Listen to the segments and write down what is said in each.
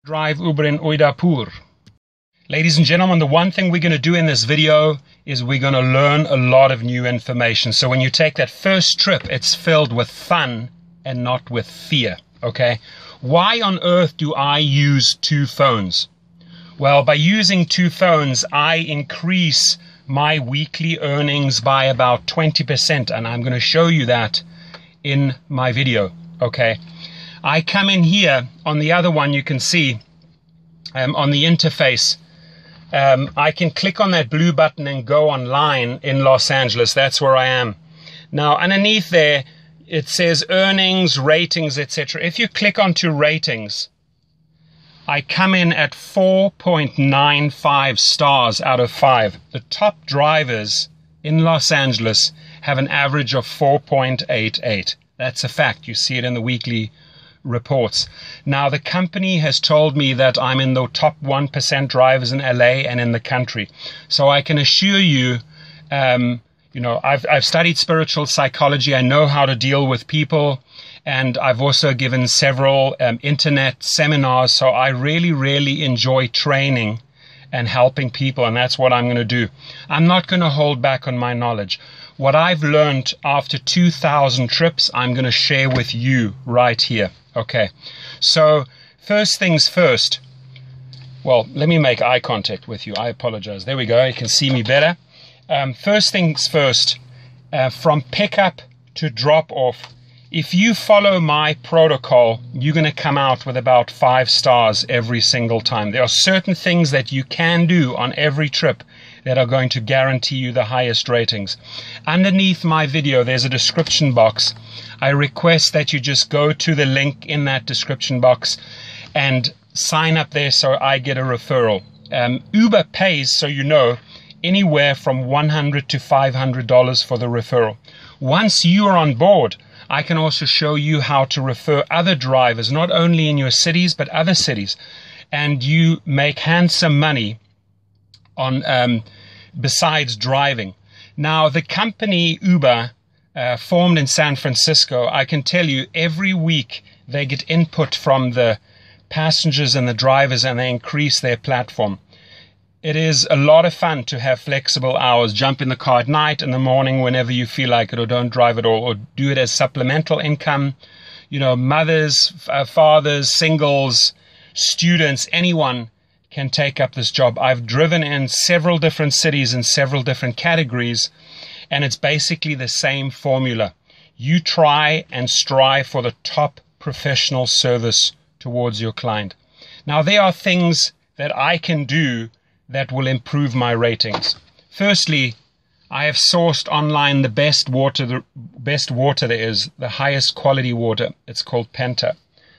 Drive Uber in Udaipur. Ladies and gentlemen, the one thing we're going to do in this video is we're going to learn a lot of new information. So when you take that first trip, it's filled with fun and not with fear, okay? Why on earth do I use two phones? Well, by using two phones, I increase my weekly earnings by about 20%, and I'm going to show you that in my video, okay? I come in here, on the other one you can see, on the interface, I can click on that blue button and go online in Los Angeles. That's where I am. Now, underneath there, it says earnings, ratings, etc. If you click onto ratings, I come in at 4.95 stars out of 5. The top drivers in Los Angeles have an average of 4.88. That's a fact. You see it in the weekly reports. Now, the company has told me that I'm in the top 1% drivers in LA and in the country. So I can assure you, I've studied spiritual psychology. I know how to deal with people. And I've also given several internet seminars. So I really enjoy training and helping people. And that's what I'm going to do. I'm not going to hold back on my knowledge. What I've learned after 2,000 trips, I'm going to share with you right here. Okay, so first things first. Well, let me make eye contact with you. I apologize. There we go. You can see me better. First things first, from pickup to drop off, if you follow my protocol, you're going to come out with about 5 stars every single time. There are certain things that you can do on every trip that are going to guarantee you the highest ratings. Underneath my video, there's a description box. I request that you just go to the link in that description box and sign up there so I get a referral. Uber pays, so you know, anywhere from $100 to $500 for the referral. Once you are on board, I can also show you how to refer other drivers, not only in your cities, but other cities. And you make handsome money on besides driving. Now, the company Uber, formed in San Francisco, I can tell you every week they get input from the passengers and the drivers, and they increase their platform. It is a lot of fun to have flexible hours. Jump in the car at night, in the morning, whenever you feel like it, or don't drive at all, or do it as supplemental income. You know, mothers, fathers, singles, students, anyone can take up this job. I've driven in several different cities in several different categories, and it's basically the same formula. You try and strive for the top professional service towards your client. Now, there are things that I can do that will improve my ratings. Firstly, I have sourced online the best water there is, the highest quality water. It's called Penta.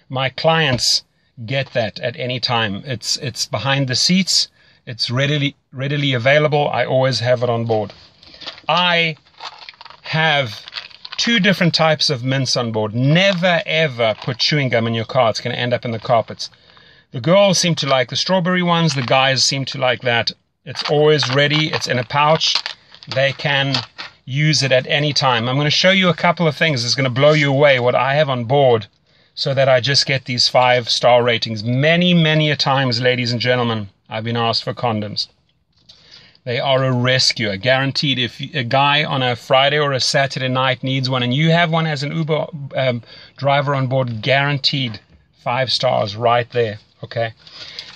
My clients get that at any time. It's behind the seats. It's readily available. I always have it on board. I have 2 different types of mints on board. Never ever put chewing gum in your car. It's going to end up in the carpets. The girls seem to like the strawberry ones. The guys seem to like that. It's always ready. It's in a pouch. They can use it at any time. I'm going to show you a couple of things. It's going to blow you away what I have on board, so that I just get these 5-star ratings. Many a times, ladies and gentlemen, I've been asked for condoms. They are a rescue, guaranteed. If a guy on a Friday or a Saturday night needs one, and you have one as an Uber driver on board, guaranteed 5 stars right there, okay?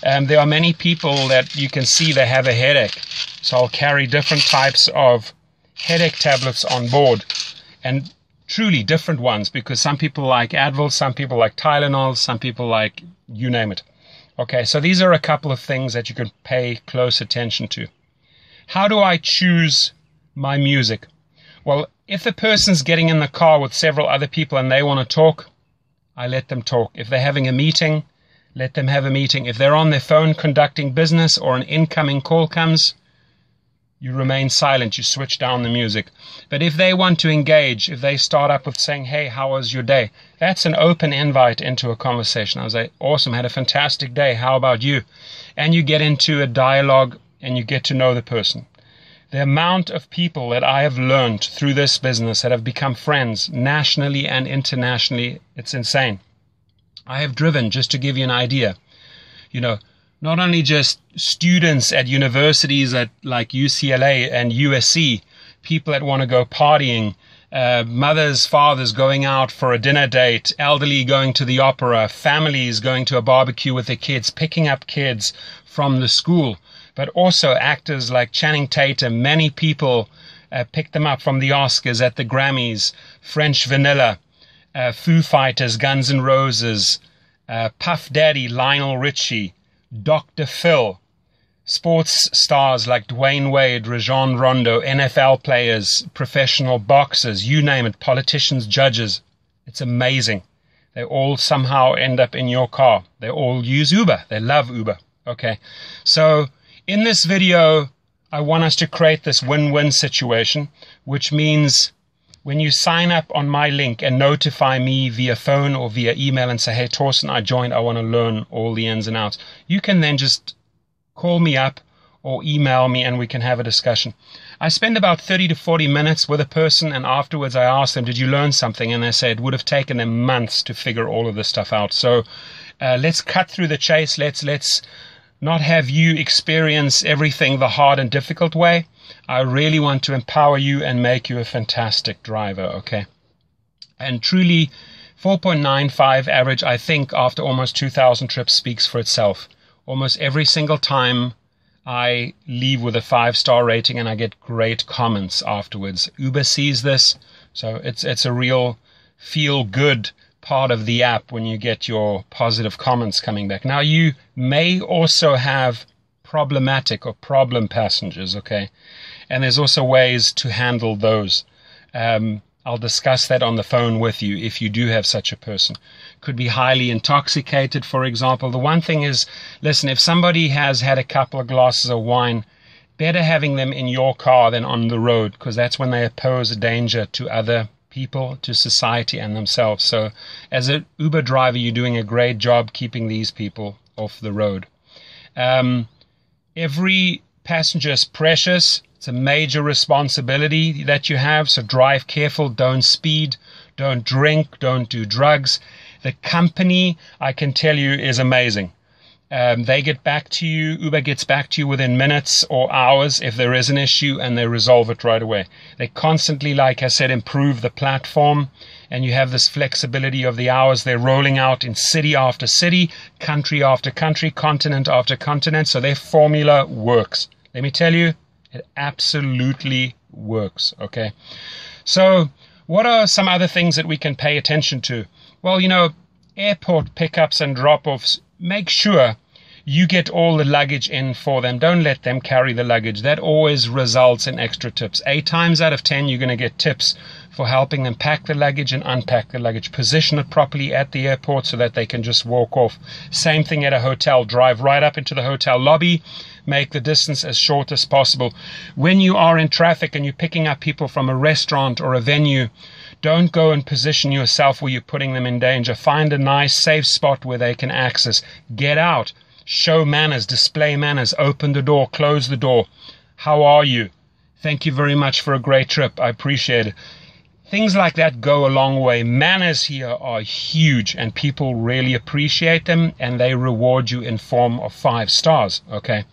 There are many people that you can see they have a headache. So I'll carry different types of headache tablets on board, and truly different ones, because some people like Advil, some people like Tylenol, some people like you name it. Okay, so these are a couple of things that you can pay close attention to. How do I choose my music? Well, if the person's getting in the car with several other people and they want to talk, I let them talk. If they're having a meeting, let them have a meeting. If they're on their phone conducting business or an incoming call comes, you remain silent, you switch down the music. But if they want to engage, if they start up with saying, hey, how was your day? That's an open invite into a conversation. I was like, awesome, had a fantastic day. How about you? And you get into a dialogue and you get to know the person. The amount of people that I have learned through this business that have become friends nationally and internationally, it's insane. I have driven, just to give you an idea, You know, not only just students at universities at like UCLA and USC, people that want to go partying, mothers, fathers going out for a dinner date, elderly going to the opera, families going to a barbecue with their kids, picking up kids from the school, but also actors like Channing Tatum. Many people picked them up from the Oscars, at the Grammys, French Vanilla, Foo Fighters, Guns N' Roses, Puff Daddy, Lionel Richie, Dr. Phil, sports stars like Dwayne Wade, Rajon Rondo, NFL players, professional boxers, you name it, politicians, judges. It's amazing. They all somehow end up in your car. They all use Uber. They love Uber. Okay. So in this video, I want us to create this win-win situation, which means when you sign up on my link and notify me via phone or via email and say, hey, Torsten, I joined, I want to learn all the ins and outs, you can then just call me up or email me and we can have a discussion. I spend about 30 to 40 minutes with a person, and afterwards I ask them, did you learn something? And they say it would have taken them months to figure all of this stuff out. So let's cut through the chase. Let's not have you experience everything the hard and difficult way. I really want to empower you and make you a fantastic driver, okay? And truly, 4.95 average, I think, after almost 2,000 trips speaks for itself. Almost every single time I leave with a 5-star rating and I get great comments afterwards. Uber sees this, so it's a real feel-good part of the app when you get your positive comments coming back. Now, you may also have problematic or problem passengers, okay? And there's also ways to handle those. I'll discuss that on the phone with you if you do have such a person. Could be highly intoxicated, for example. The one thing is, listen, if somebody has had a couple of glasses of wine, better having them in your car than on the road, because that's when they pose a danger to other people, to society and themselves. So as an Uber driver, you're doing a great job keeping these people off the road. Every passenger is precious. It's a major responsibility that you have, so drive careful, don't speed, don't drink, don't do drugs. The company, I can tell you, is amazing. They get back to you, Uber gets back to you within minutes or hours if there is an issue, and they resolve it right away. They constantly, like I said, improve the platform, and you have this flexibility of the hours they're rolling out in city after city, country after country, continent after continent, so their formula works. Let me tell you, it absolutely works, okay? So what are some other things that we can pay attention to? Well, you know, airport pickups and drop-offs, make sure you get all the luggage in for them. Don't let them carry the luggage. That always results in extra tips. 8 times out of 10, you're going to get tips for helping them pack the luggage and unpack the luggage. Position it properly at the airport so that they can just walk off. Same thing at a hotel. Drive right up into the hotel lobby. Make the distance as short as possible. When you are in traffic and you're picking up people from a restaurant or a venue, don't go and position yourself where you're putting them in danger. Find a nice, safe spot where they can access. Get out. Show manners. Display manners. Open the door. Close the door. How are you? Thank you very much for a great trip. I appreciate it. Things like that go a long way. Manners here are huge, and people really appreciate them, and they reward you in form of 5 stars, okay?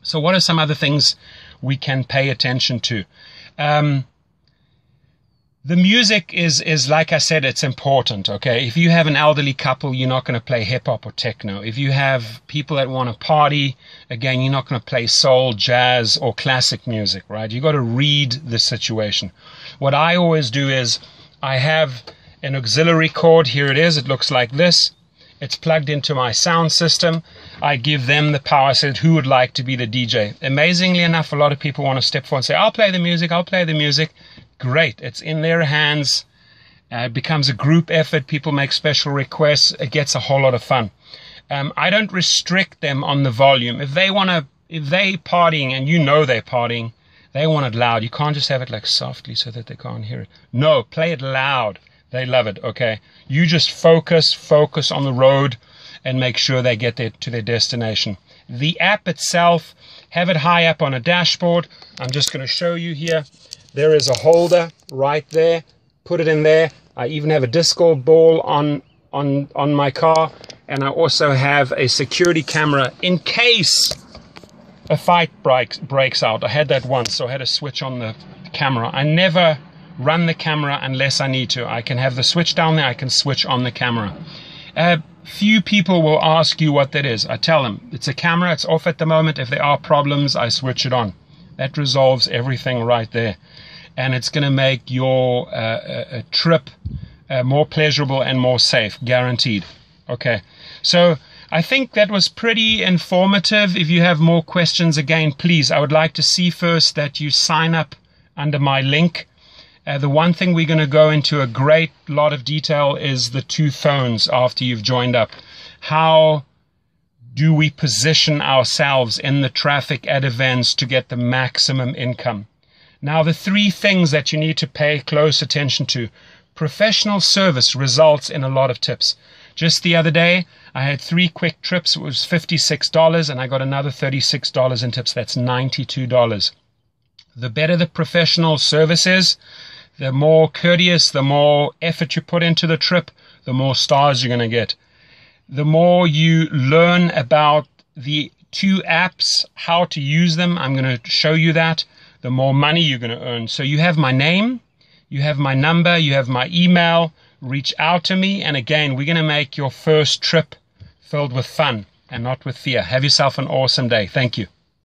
So what are some other things we can pay attention to? The music is like I said, it's important, okay? If you have an elderly couple, you're not going to play hip-hop or techno. If you have people that want to party, again, you're not going to play soul, jazz, or classic music, right? You got to read the situation. What I always do is I have an auxiliary cord. Here it is. It looks like this. It's plugged into my sound system. I give them the power. I said, who would like to be the DJ? Amazingly enough, a lot of people want to step forward and say, I'll play the music, I'll play the music. Great. It's in their hands. It becomes a group effort. People make special requests. It gets a whole lot of fun. I don't restrict them on the volume. If they partying and you know they're partying, they want it loud. You can't just have it like softly so that they can't hear it. No, play it loud. They love it, okay? You just focus on the road and make sure they get to their destination. The app itself, have it high up on a dashboard. I'm just going to show you here. There is a holder right there. Put it in there. I even have a disco ball on my car. And I also have a security camera in case a fight breaks out. I had that once, so I had to switch on the camera. I never run the camera unless I need to. I can have the switch down there, I can switch on the camera. Few people will ask you what that is. I tell them, it's a camera, it's off at the moment. If there are problems, I switch it on. That resolves everything right there. And it's going to make your trip more pleasurable and more safe, guaranteed. Okay, so I think that was pretty informative. If you have more questions, again, please, I would like to see first that you sign up under my link. The one thing we're going to go into a great lot of detail is the 2 phones after you've joined up. How do we position ourselves in the traffic at events to get the maximum income? Now, the 3 things that you need to pay close attention to. Professional service results in a lot of tips. Just the other day, I had 3 quick trips. It was $56, and I got another $36 in tips. That's $92. The better the professional service is, the more courteous, the more effort you put into the trip, the more stars you're going to get. The more you learn about the 2 apps, how to use them, I'm going to show you that, the more money you're going to earn. So you have my name, you have my number, you have my email. Reach out to me, and again, we're going to make your first trip filled with fun and not with fear. Have yourself an awesome day. Thank you.